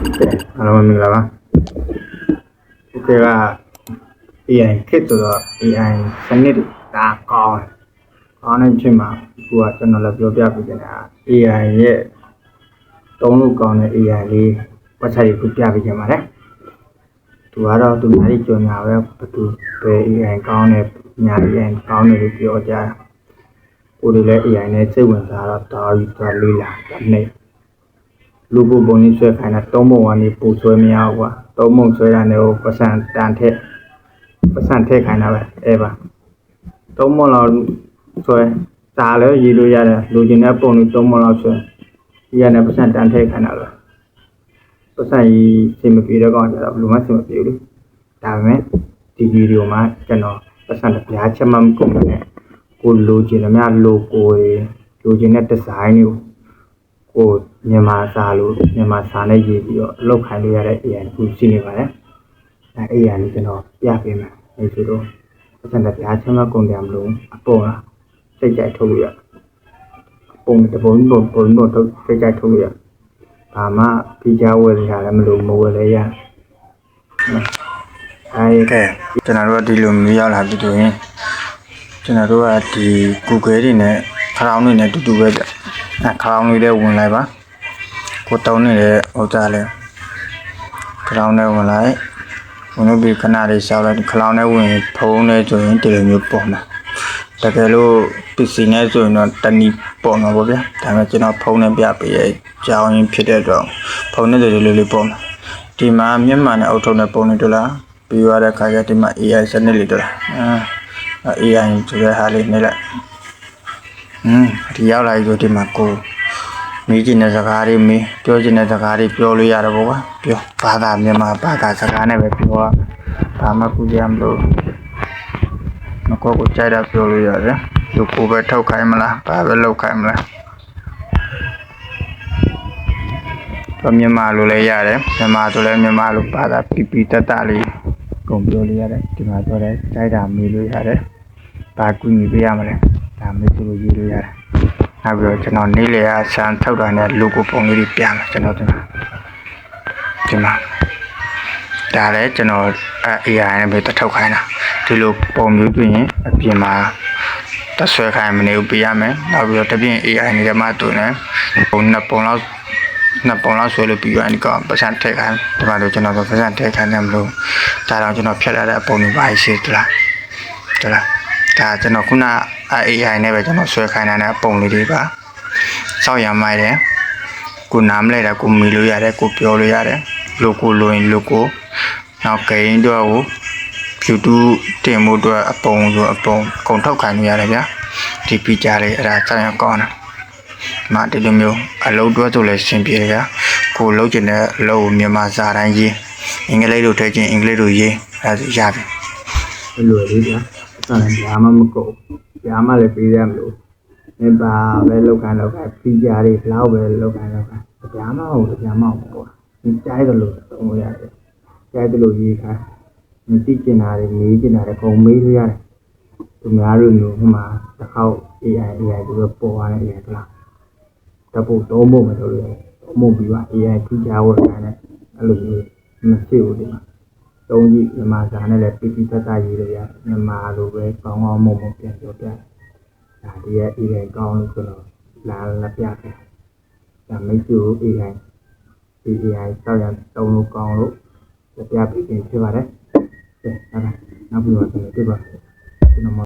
အားလုံးမင်္ဂလာပါโอเคက AI ခက်ဆိုတော့ AI စနစ်ဒါကောင်းတဲ့ချိန်မှာအခုကကျွန်တော်လည်းပြောပြပေးနေတာ AI ရဲ့သုံးလို့ကောင်းတဲ့ AI လေး website ကိုပြပေးချင်ပါတယ်သူကတော့သူများကြီးကြော်ညာပဲဘယ် AI ကောင်းတယ်ညာ AI ကောင်းတယ်လို့ပြောကြတာကိုယ်တွေလည်း AI နဲ့စိတ်ဝင်စားတော့တော်ပြီသွားလေးလာတဲ့လူပုံပုံလေးဆွဲခိုင်းတာသုံးပုံကနေပို့ဆွဲမရဘူးကွာသုံးပုံဆွဲရတယ်ဟိုပတ်စံတန်ထက်ပတ်စံထည့်ခိုင်းတာပဲအဲ့ပါသုံးပုံလောက်ဆွဲစာလည်းရေးလို့ရတယ်လူချင်းတဲ့ပုံလေးသုံးပုံလောက်ဆွဲရတဲ့ပတ်စံတန်ထည့်ခိုင်းတာပဲပတ်စံကြီးစင်မပြေတော့ကောင်းကြတော့ဘယ်လိုမှစင်မပြေဘူးဒါပေမဲ့ဒီဗီဒီယိုမှာကျွန်တော်ပတ်စံတစ်ပြားချက်မှမကုန်ဘူးနဲ့ကိုလူချင်းလည်းများလိုကိုလူချင်းတဲ့ဒီဇိုင်းတွေကိုမြန်မာစာနဲ့ရေးပြီးတော့လောက်ခိုင်းလို့ရတဲ့ AI ကိုရှိနေပါတယ်။အဲ AI ကိုကျွန်တော်ပြပေးမယ်။အဲဆိုတော့ပတ်စံတစ်ပြားချက်မှကုန်တယ်မလို့အပေါ်လားစိတ်ကြိုက်ထုတ်လို့ရ။ပုံတစ်ပုံထုတ်စိတ်ကြိုက်ထုတ်လို့ရ။ဘာမှပြီးကြဝယ်ရလည်းမလို့မဝယ်လည်းရ။အဲဒီကျွန်တော်တို့ကဒီလိုမျိုးရောက်လာပြီဆိုရင်ကျွန်တော်တို့ကဒီ Google တွေနဲ့ Chrome တွေနဲ့တူတူပဲကြ။ Chrome လေးတွေဝင်လိုက်ပါကိုတောင်းနေတဲ့ဟိုကြားလဲ Chrome နဲ့ဝင်လိုက်ဝင်လို့ပြီးခဏလေးရှောက်လိုက် Chrome နဲ့ဝင်ဖုန်းနဲ့ဆိုရင်ဒီလိုမျိုးပေါ်မှာတကယ်လို့ PC နဲ့ဆိုရင်တော့တနည်းပေါ်မှာပေါ့ဗျာဒါပေမဲ့ကျွန်တော်ဖုန်းနဲ့ပြပေးရဲ့ကြောင်းရင်းဖြစ်တဲ့တော့ဖုန်းနဲ့ဆိုလိုလေးပေါ်မှာဒီမှာမျက်မှန်နဲ့အုပ်ထုံနဲ့ပုံနေတို့လားပြီးရတဲ့ခါကျဒီမှာ AI စနစ်လေးတို့လား AI ဆိုတဲ့ဟာလေးနေလိုက်ဒီရောက်လာပြီဆိုဒီမှာကိုမိကျင်တဲ့စကားတွေမင်းပြောကျင်တဲ့စကားတွေပြောလို့ရတယ်ပေါ့ကွာပြောဘာသာမြန်မာဘာသာစကားနဲ့ပဲပြောရဘာမှကူကြမလို့မကောကိုကြိုက်တာပြောလို့ရတယ်သူကိုပဲထောက်ခိုင်းမလားဘာပဲလောက်ခိုင်းမလားတော့မြန်မာလိုလည်းရတယ်မြန်မာဆိုလည်းမြန်မာလိုဘာသာပီပီတတလေးကုန်ပြောလို့ရတယ်ဒီမှာပြောတယ်ကြိုက်တာမေးလို့ရတယ်ဘာကူညီပေးရမလဲဒါမေးလို့ရေးလို့ရတယ်နောက်ပြီးတော့ကျွန်တော်နေ့လေအဆန်ထောက်တာနဲ့ logo ပုံလေးတွေပြမယ်ကျွန်တော်ဒီမှာဒါလည်းကျွန်တော်AI နဲ့ပဲထောက်ခိုင်းတာဒီလိုပုံမျိုးတွေ့ရင်အပြင်မှာတဆွဲခိုင်းမနေဘူးပြရမယ်နောက်ပြီးတော့တပြင် AI နဲ့မှတူနေပုံနှစ်ပုံလောက်ဆွဲလို့ပြီးရင်ဒီကပတ်စံထည့်ခိုင်းဒီမှာတော့ကျွန်တော်ပတ်စံထည့်ခိုင်းတယ်မလို့ဒါတော့ကျွန်တော်ဖြတ်လာတဲ့ပုံတွေပါရှိသလားဒါကျွန်တော်ခုနAI နဲ့ပဲကျွန်တော်ဆွဲခိုင်းတဲ့ပုံလေးတွေပါစောက်ရမိုက်တယ်ကိုနားမလဲတာကိုမီလို့ရတယ်ကိုပြောလို့ရတယ် logo လိုရင် logo နောက်ဂိမ်းတော့ကို YouTube တင်မှုတော့အပုံဆိုအပုံကုန်ထောက်ခိုင်းလို့ရတယ်ဗျာဒီ feature လေးအဲ့ဒါစောက်ရကောင်းတာမဒီလိုမျိုးအလုပ်တွဲဆိုလဲရှင်းပြရကိုလုပ်ချင်တဲ့အလုပ်ကိုမြန်မာစာတန်းရေးအင်္ဂလိပ်လိုထည့်ချင်းအင်္ဂလိပ်လိုရေးအဲ့ဒါရပြီအဲ့လိုလေးဗျာအဲ့ဒါလည်းဘာမှမကုန်ဘာမှလည်းပေးရမလို့မပါပဲလောက်ခိုင်းဖီဂျာတွေလောက်ပဲလောက်ခိုင်းဘာမှမဟုတ်ပေါ့ဒီတိုင်းတယ်လို့သုံးရတယ်တိုင်းတယ်လို့ရေးခိုင်းမသိကျင်တာတွေမေးကျင်တာတွေကုန်မေးလို့ရတယ်သူများတို့မျိုးဟိုမှာတစ်ခေါက် AI တို့ပေါ်လာတဲ့ AI လားတပုတ်သုံးဖို့မလို့ရတယ်သုံးဖို့ပြီးပါ AI ဖီဂျာဝတ်ခိုင်းတယ်အဲ့လိုမျိုးမရှိဘူးဒီမှာသုံးကြည့်မြန်မာစာနဲ့လည်းပြပြတတ်ရေးလို့ရတယ်မြန်မာလိုပဲကောင်းမွန်ပြန်ပြောပြဒါဒီရဲ့ AI ကောင်းလို့ကျွန်တော်လာပြခဲ့ဒါမိတ်ဆွေ AI ဒီ AI တောက်ရတုံးလို့ကောင်းလို့ပြပေးခြင်းဖြစ်ပါတယ်ကဲဟုတ်ပါနောက်ပြီးတော့ကျွန်တော်ပြပါကျွန်တော်